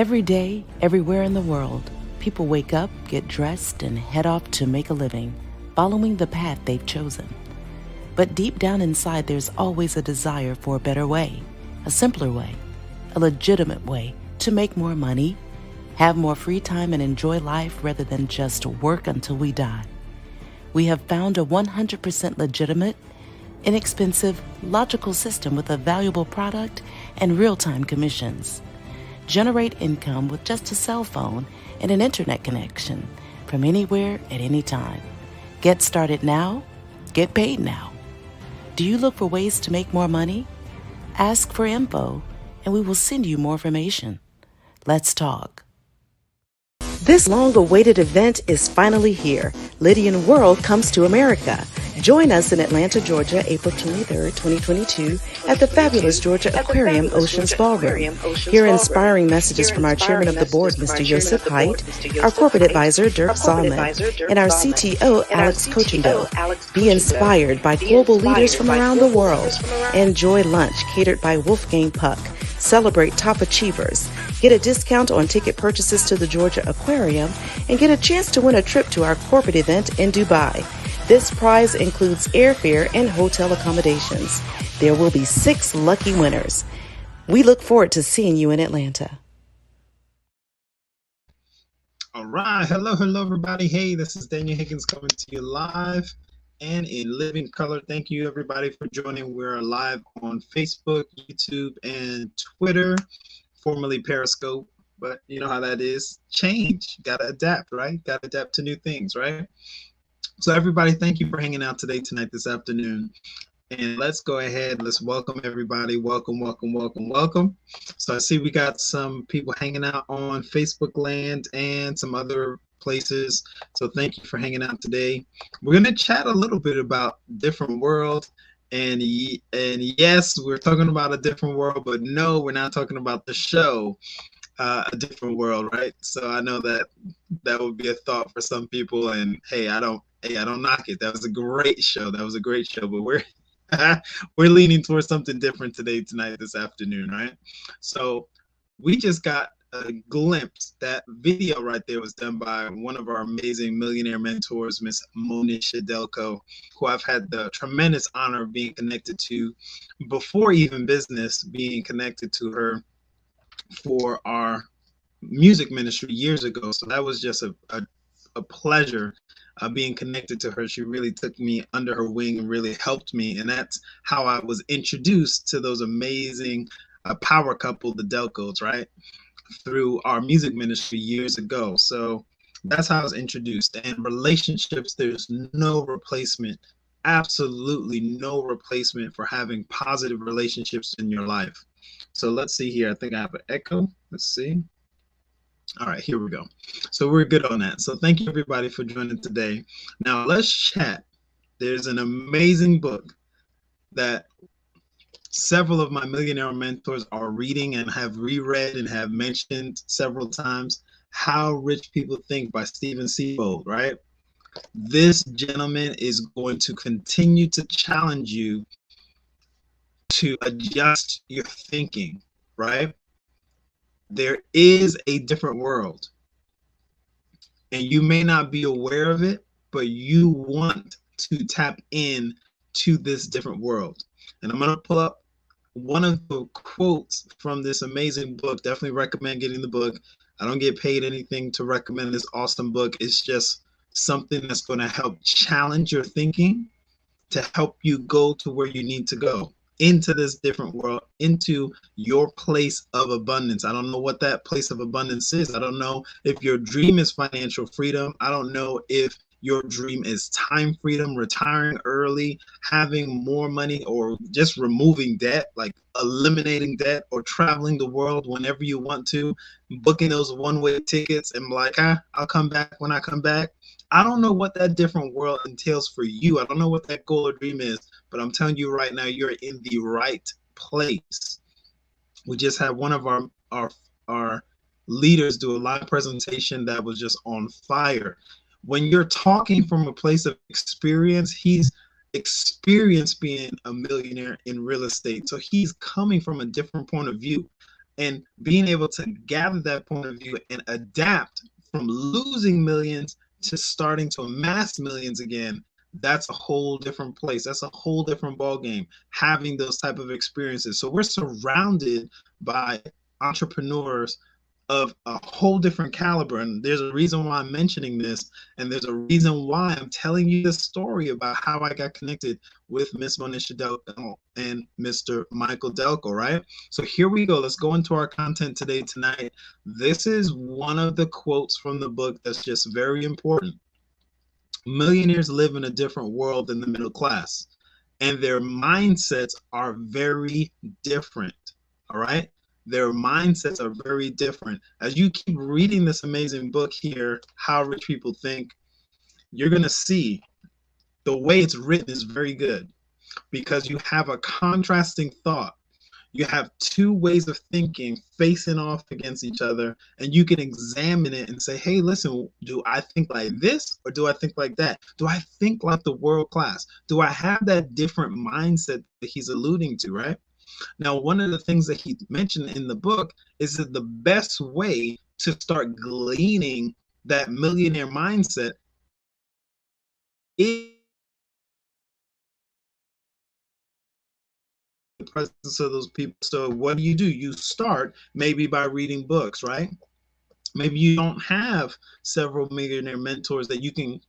Every day, everywhere in the world, people wake up, get dressed, and head off to make a living, following the path they've chosen. But deep down inside, there's always a desire for a better way, a simpler way, a legitimate way to make more money, have more free time, and enjoy life rather than just work until we die. We have found a 100% legitimate, inexpensive, logical system with a valuable product and real-time commissions. Generate income with just a cell phone and an internet connection from anywhere at any time. Get started now, get paid now. Do you look for ways to make more money? Ask for info, and we will send you more information. Let's talk. This long-awaited event is finally here. Lydian World comes to America. Join us in Atlanta, Georgia, April 23rd, 2022, at the fabulous Georgia Aquarium Oceans Ballroom. Hear inspiring messages from our chairman of the board, Mr. Joseph Haidt, our corporate advisor, Dirk Zalman, and our CTO, Alex Cochindo. Be inspired by global leaders from around the world. Enjoy lunch catered by Wolfgang Puck. Celebrate top achievers. Get a discount on ticket purchases to the Georgia Aquarium and get a chance to win a trip to our corporate event in Dubai. This prize includes airfare and hotel accommodations. There will be 6 lucky winners. We look forward to seeing you in Atlanta. All right. Hello, everybody. Hey, this is Daniel Higgins coming to you live and in living color. Thank you, everybody, for joining. We're live on Facebook, YouTube, and Twitter, formerly Periscope. But you know how that is. Change. Got to adapt, right? Got to adapt to new things, right? So everybody, thank you for hanging out today, tonight, this afternoon. And let's go ahead. Let's welcome everybody. Welcome, welcome, welcome, welcome. So I see we got some people hanging out on Facebook land and some other places. So thank you for hanging out today. We're going to chat a little bit about different world. And yes, we're talking about a different world, but no, we're not talking about the show. A different world, right? So I know that would be a thought for some people, and hey, I don't knock it. That was a great show. But we're we're leaning towards something different tonight, this afternoon, right? So we just got a glimpse. That video right there was done by one of our amazing millionaire mentors, Miss Monish Shadelko, who I've had the tremendous honor of being connected to before even business, being connected to her for our music ministry years ago. So that was just a pleasure being connected to her. She really took me under her wing and really helped me. And that's how I was introduced to those amazing power couple, the Delcos, right? Through our music ministry years ago. So that's how I was introduced. And relationships, there's no replacement, absolutely no replacement for having positive relationships in your life. So let's see here. I think I have an echo. Let's see. All right, here we go. So we're good on that. So thank you, everybody, for joining today. Now let's chat. There's an amazing book that several of my millionaire mentors are reading and have reread and have mentioned several times. How Rich People Think by Stephen Siebold, right? This gentleman is going to continue to challenge you to adjust your thinking, right? There is a different world, and you may not be aware of it, but you want to tap in to this different world. And I'm going to pull up one of the quotes from this amazing book. Definitely recommend getting the book. I don't get paid anything to recommend this awesome book. It's just something that's going to help challenge your thinking to help you go to where you need to go, into this different world, into your place of abundance. I don't know what that place of abundance is. I don't know if your dream is financial freedom. I don't know if your dream is time freedom, retiring early, having more money, or just removing debt, like eliminating debt, or traveling the world whenever you want to, booking those one-way tickets and like, I'll come back when I come back. I don't know what that different world entails for you. I don't know what that goal or dream is, but I'm telling you right now, you're in the right place. We just had one of our leaders do a live presentation that was just on fire. When you're talking from a place of experience, he's experienced being a millionaire in real estate. So he's coming from a different point of view. and being able to gather that point of view and adapt from losing millions to starting to amass millions again, that's a whole different place. That's a whole different ball game, having those type of experiences. So we're surrounded by entrepreneurs of a whole different caliber. And there's a reason why I'm mentioning this. And there's a reason why I'm telling you the story about how I got connected with Miss Monisha Delco and Mr. Michael Delco, right? So here we go. Let's go into our content today, tonight. This is one of the quotes from the book that's just very important. Millionaires live in a different world than the middle class, and their mindsets are very different. All right. Their mindsets are very different. As you keep reading this amazing book here, How Rich People Think, you're going to see the way it's written is very good, because you have a contrasting thought. You have two ways of thinking facing off against each other, and you can examine it and say, hey, listen, do I think like this or do I think like that? Do I think like the world class? Do I have that different mindset that he's alluding to, right? Now, one of the things that he mentioned in the book is that the best way to start gleaning that millionaire mindset is the presence of those people. So what do? You start maybe by reading books, right? Maybe you don't have several millionaire mentors that you can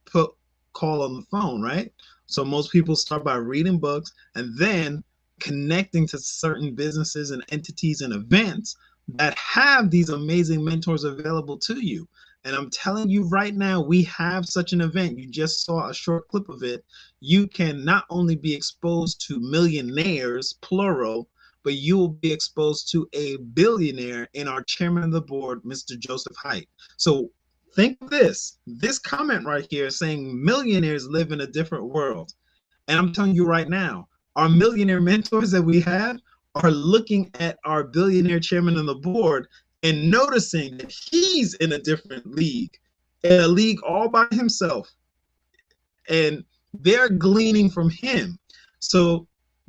call on the phone, right? So most people start by reading books and then connecting to certain businesses and entities and events that have these amazing mentors available to you. And I'm telling you right now, we have such an event. You just saw a short clip of it. You can not only be exposed to millionaires, plural, but you will be exposed to a billionaire in our chairman of the board, Mr. Joseph Haidt. So think of this comment right here saying millionaires live in a different world. And I'm telling you right now, our millionaire mentors that we have are looking at our billionaire chairman of the board and noticing that he's in a different league, in a league all by himself. And they're gleaning from him. So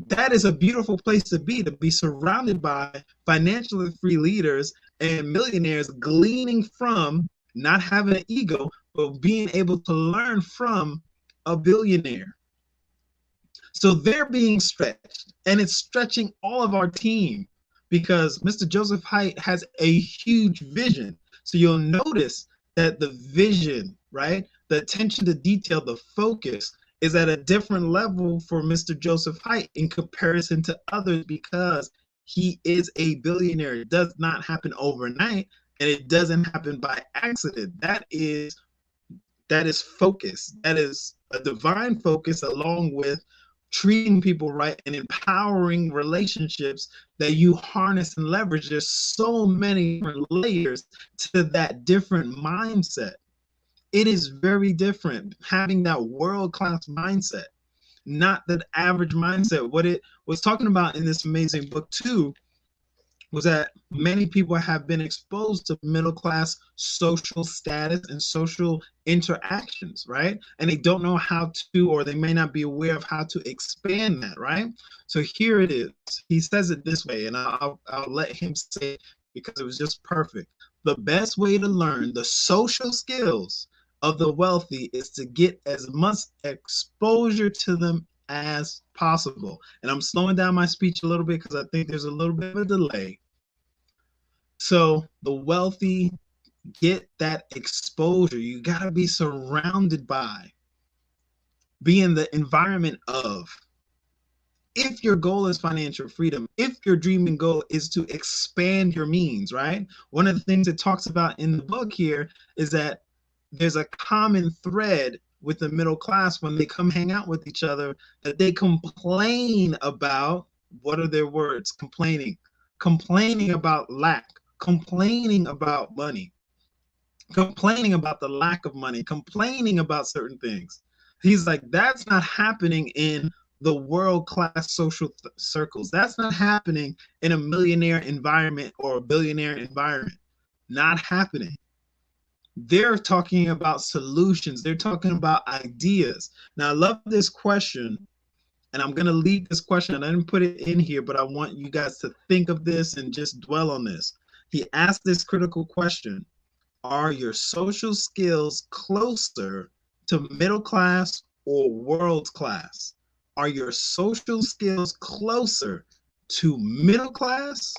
that is a beautiful place to be surrounded by financially free leaders and millionaires gleaning from, not having an ego, but being able to learn from a billionaire. So they're being stretched, and it's stretching all of our team, because Mr. Joseph Haidt has a huge vision. So you'll notice that the vision, right, the attention to detail, the focus is at a different level for Mr. Joseph Haidt in comparison to others, because he is a billionaire. It does not happen overnight, and it doesn't happen by accident. That is focus. That is a divine focus, along with treating people right and empowering relationships that you harness and leverage. There's so many different layers to that different mindset. It is very different having that world-class mindset, not that average mindset. What it was talking about in this amazing book too was that many people have been exposed to middle-class social status and social interactions, right? And they don't know how to, or they may not be aware of how to expand that, right? So here it is. He says it this way, and I'll let him say it because it was just perfect. The best way to learn the social skills of the wealthy is to get as much exposure to them as possible. And I'm slowing down my speech a little bit because I think there's a little bit of a delay. So the wealthy get that exposure. You got to be surrounded by, be in the environment of. If your goal is financial freedom, if your dreaming goal is to expand your means, right? One of the things it talks about in the book here is that there's a common thread with the middle class when they come hang out with each other, that they complain about, what are their words? Complaining about lack, complaining about money, complaining about the lack of money, complaining about certain things. He's like, that's not happening in the world-class social circles. That's not happening in a millionaire environment or a billionaire environment. Not happening. They're talking about solutions. They're talking about ideas. Now, I love this question, and I'm going to leave this question, and I didn't put it in here, but I want you guys to think of this and just dwell on this. He asked this critical question: are your social skills closer to middle class or world class? Are your social skills closer to middle class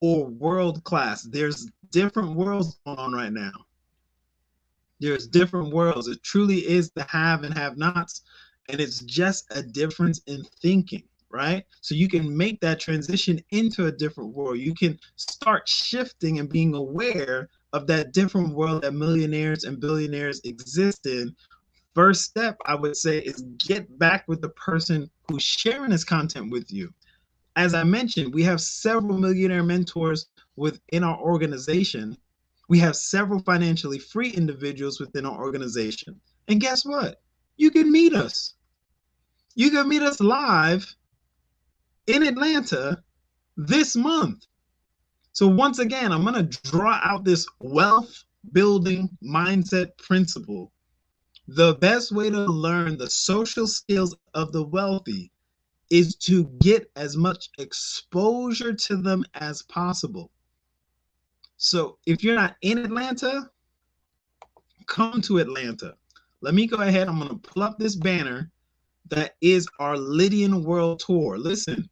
or world class? There's different worlds going on right now. There's different worlds. It truly is the have and have nots. And it's just a difference in thinking, right? So you can make that transition into a different world. You can start shifting and being aware of that different world that millionaires and billionaires exist in. First step, I would say, is get back with the person who's sharing this content with you. As I mentioned, we have several millionaire mentors within our organization. We have several financially free individuals within our organization. And guess what? You can meet us. You can meet us live in Atlanta this month. So once again, I'm going to draw out this wealth building mindset principle. The best way to learn the social skills of the wealthy is to get as much exposure to them as possible. So if you're not in Atlanta, come to Atlanta. Let me go ahead. I'm going to pull up this banner that is our Lydian World Tour. Listen,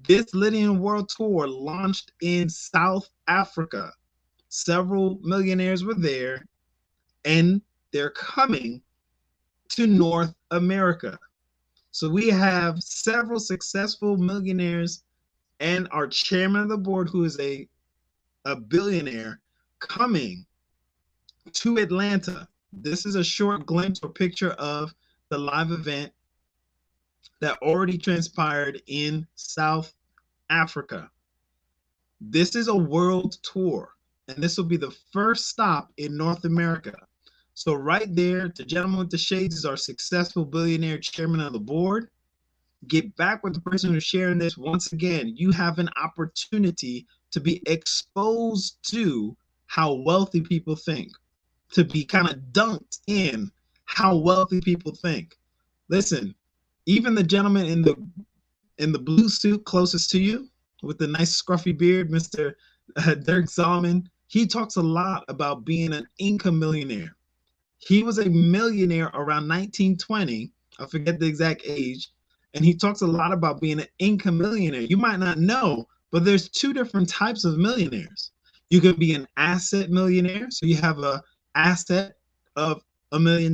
this Lydian World Tour launched in South Africa. Several millionaires were there, and they're coming to North America. So we have several successful millionaires and our chairman of the board, who is a billionaire, coming to Atlanta. This is a short glimpse or picture of the live event that already transpired in South Africa. This is a world tour, and this will be the first stop in North America. So right there, the gentleman with the shades is our successful billionaire chairman of the board. Get back with the person who's sharing this. Once again, you have an opportunity to be exposed to how wealthy people think, to be kind of dunked in how wealthy people think. Listen, even the gentleman in the blue suit closest to you with the nice scruffy beard, Mr. Dirk Zalman, he talks a lot about being an Inca millionaire. He was a millionaire around 1920. I forget the exact age. And he talks a lot about being an Inca millionaire. You might not know, but there's two different types of millionaires. You can be an asset millionaire. So you have an asset of $1 million,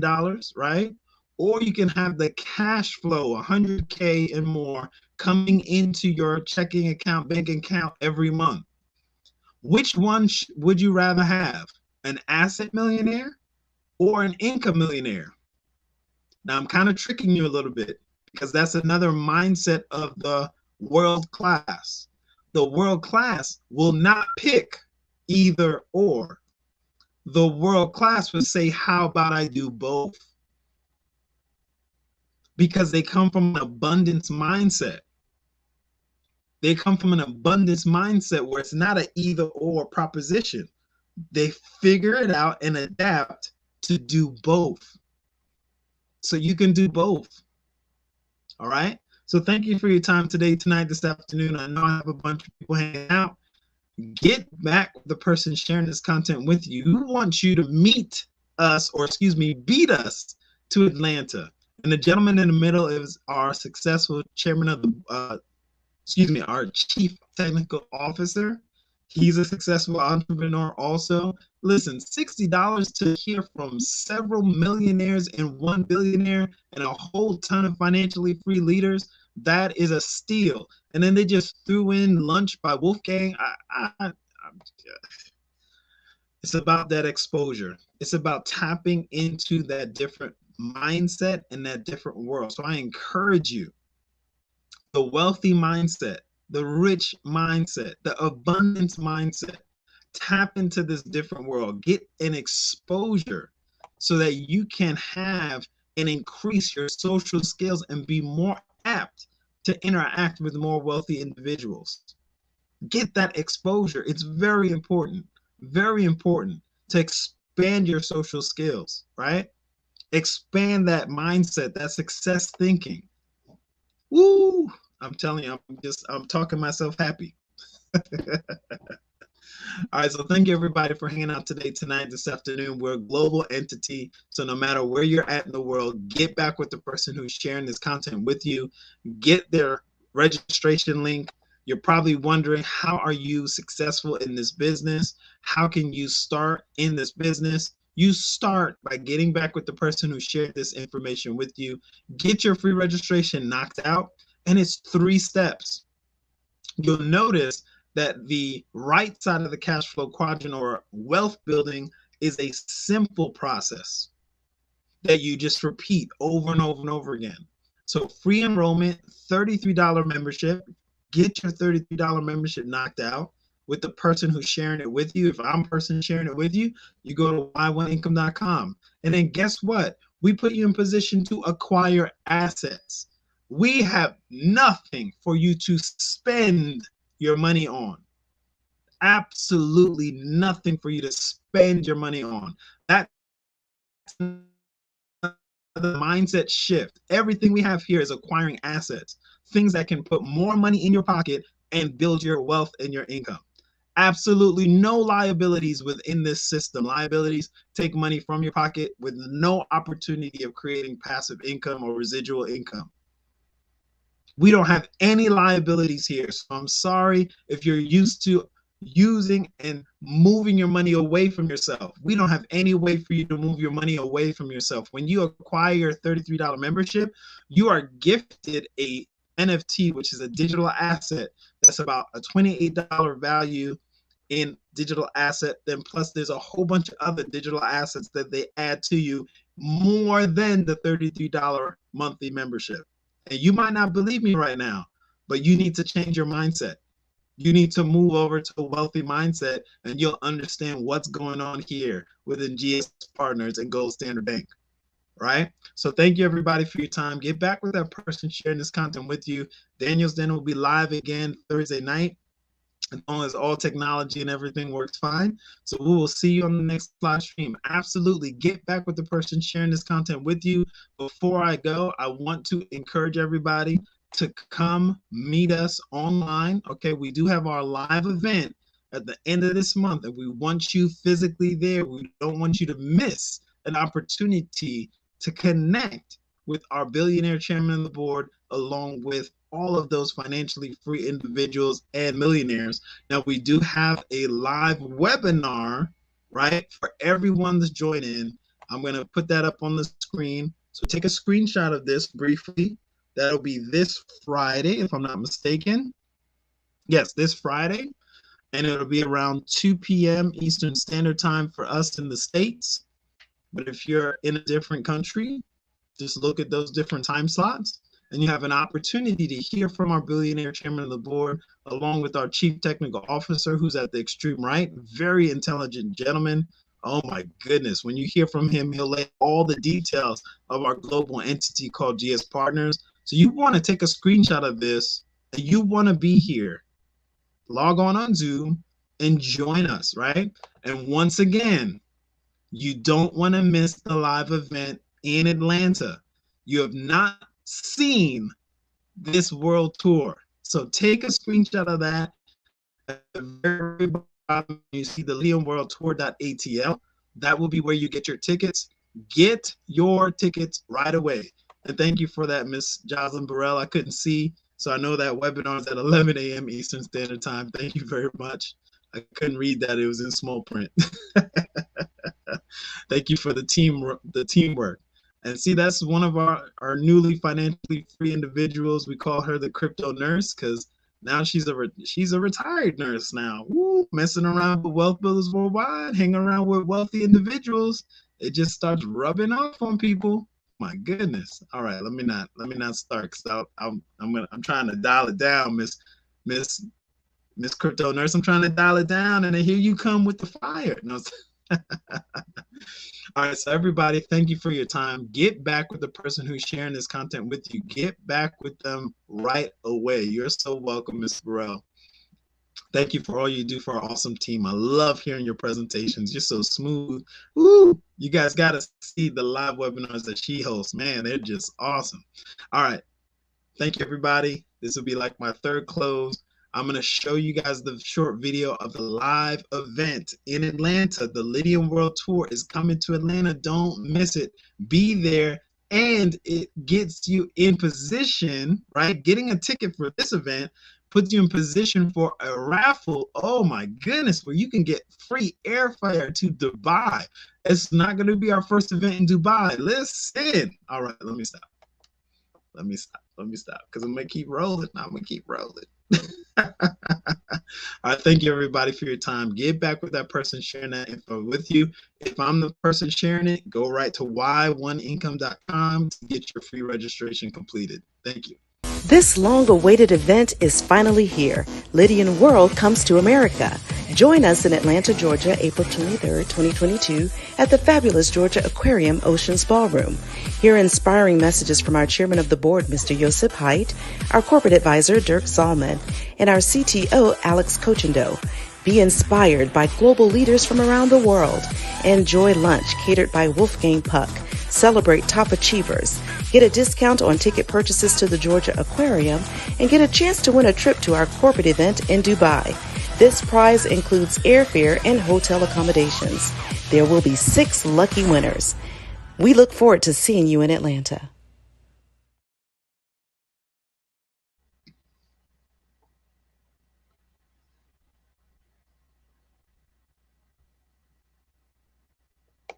right? Or you can have the cash flow, 100K and more, coming into your checking account, bank account every month. Which one would you rather have? An asset millionaire or an Inca millionaire? Now, I'm kind of tricking you a little bit, because that's another mindset of the world class. The world class will not pick either or. The world class would say, how about I do both? Because they come from an abundance mindset. They come from an abundance mindset where it's not an either or proposition. They figure it out and adapt to do both. So you can do both. All right. So thank you for your time today, tonight, this afternoon. I know I have a bunch of people hanging out. Get back with the person sharing this content with you who wants you to meet us, or beat us to Atlanta. And the gentleman in the middle is our successful chairman of the, our chief technical officer. He's a successful entrepreneur also. Listen, $60 to hear from several millionaires and one billionaire and a whole ton of financially free leaders. That is a steal. And then they just threw in Lunch by Wolfgang. It's about that exposure. It's about tapping into that different mindset and that different world. So I encourage you, the wealthy mindset, the rich mindset, the abundance mindset, tap into this different world, get an exposure so that you can have and increase your social skills and be more apt to interact with more wealthy individuals. Get that exposure. It's very important to expand your social skills, right? Expand that mindset, that success thinking. Woo! I'm telling you, I'm talking myself happy. All right, so thank you everybody for hanging out today, tonight, this afternoon. We're a global entity, so no matter where you're at in the world, get back with the person who's sharing this content with you. Get their registration link. You're probably wondering, how are you successful in this business? How can you start in this business? You start by getting back with the person who shared this information with you. Get your free registration knocked out, and it's 3 steps. You'll notice that the right side of the cash flow quadrant, or wealth building, is a simple process that you just repeat over and over and over again. So free enrollment, $33 membership. Get your $33 membership knocked out with the person who's sharing it with you. If I'm the person sharing it with you, you go to y1income.com. And then guess what? We put you in position to acquire assets. We have nothing for you to spend your money on. Absolutely nothing for you to spend your money on. That's the mindset shift. Everything we have here is acquiring assets, things that can put more money in your pocket and build your wealth and your income. Absolutely no liabilities within this system. Liabilities take money from your pocket with no opportunity of creating passive income or residual income. We don't have any liabilities here. So I'm sorry if you're used to using and moving your money away from yourself. We don't have any way for you to move your money away from yourself. When you acquire your $33 membership, you are gifted a NFT, which is a digital asset that's about a $28 value in digital asset. Then plus there's a whole bunch of other digital assets that they add to you more than the $33 monthly membership. And you might not believe me right now, but you need to change your mindset. You need to move over to a wealthy mindset, and you'll understand what's going on here within GS Partners and Gold Standard Bank, right? So thank you everybody for your time. Get back with that person sharing this content with you. Daniel's Den will be live again Thursday night, as long as all technology and everything works fine. So we will see you on the next live stream. Absolutely get back with the person sharing this content with you. Before I go, I want to encourage everybody to come meet us online. Okay, we do have our live event at the end of this month, and we want you physically there. We don't want you to miss an opportunity to connect with our billionaire chairman of the board, along with all of those financially free individuals and millionaires. Now, we do have a live webinar, right, for everyone that's joining. I'm going to put that up on the screen. So take a screenshot of this briefly. That'll be this Friday, if I'm not mistaken. Yes, this Friday. And it'll be around 2 p.m. Eastern Standard Time for us in the States. But if you're in a different country, just look at those different time slots, and you have an opportunity to hear from our billionaire chairman of the board, along with our chief technical officer, who's at the extreme right. Very intelligent gentleman. Oh my goodness. When you hear from him, he'll lay all the details of our global entity called GS Partners. So you want to take a screenshot of this, and you want to be here. Log on Zoom and join us, right? And once again, you don't want to miss the live event in Atlanta. You have not seen this world tour. So take a screenshot of that. At the very bottom, you see the leonworldtour.atl. That will be where you get your tickets. Get your tickets right away. And thank you for that, Miss Jocelyn Burrell. I couldn't see, so I know that webinar is at 11 a.m. Eastern Standard Time. Thank you very much. I couldn't read that. It was in small print. Thank you for the teamwork. And see, that's one of our newly financially free individuals. We call her the crypto nurse, because now she's a retired nurse now. Woo, messing around with wealth builders worldwide, hanging around with wealthy individuals. It just starts rubbing off on people. My goodness. All right, let me not start, because I'm trying to dial it down, Miss Crypto Nurse. I'm trying to dial it down, and then here you come with the fire. No. All right, so everybody, thank you for your time. Get back with the person who's sharing this content with you. Get back with them right away. You're so welcome, Ms. Burrell. Thank you for all you do for our awesome team. I love hearing your presentations. You're so smooth. Woo! You guys got to see the live webinars that she hosts. Man, they're just awesome. All right. Thank you, everybody. This will be like my third close. I'm going to show you guys the short video of the live event in Atlanta. The Lydian World Tour is coming to Atlanta. Don't miss it. Be there. And it gets you in position, right? Getting a ticket for this event puts you in position for a raffle. Oh my goodness, where you can get free airfare to Dubai. It's not going to be our first event in Dubai. Listen. All right, let me stop. Because I'm going to keep rolling. All right, thank you everybody for your time. Get back with that person sharing that info with you. If I'm the person sharing it, go right to y1income.com to get your free registration completed. Thank you. This long-awaited event is finally here. Lydian World comes to America. Join us in Atlanta, Georgia, April 23rd, 2022, at the fabulous Georgia Aquarium Oceans Ballroom. Hear inspiring messages from our chairman of the board, Mr. Joseph Haidt, our corporate advisor, Dirk Zalman, and our CTO, Alex Cochendo. Be inspired by global leaders from around the world. Enjoy lunch catered by Wolfgang Puck. Celebrate top achievers. Get a discount on ticket purchases to the Georgia Aquarium and get a chance to win a trip to our corporate event in Dubai. This prize includes airfare and hotel accommodations. There will be 6 lucky winners. We look forward to seeing you in Atlanta.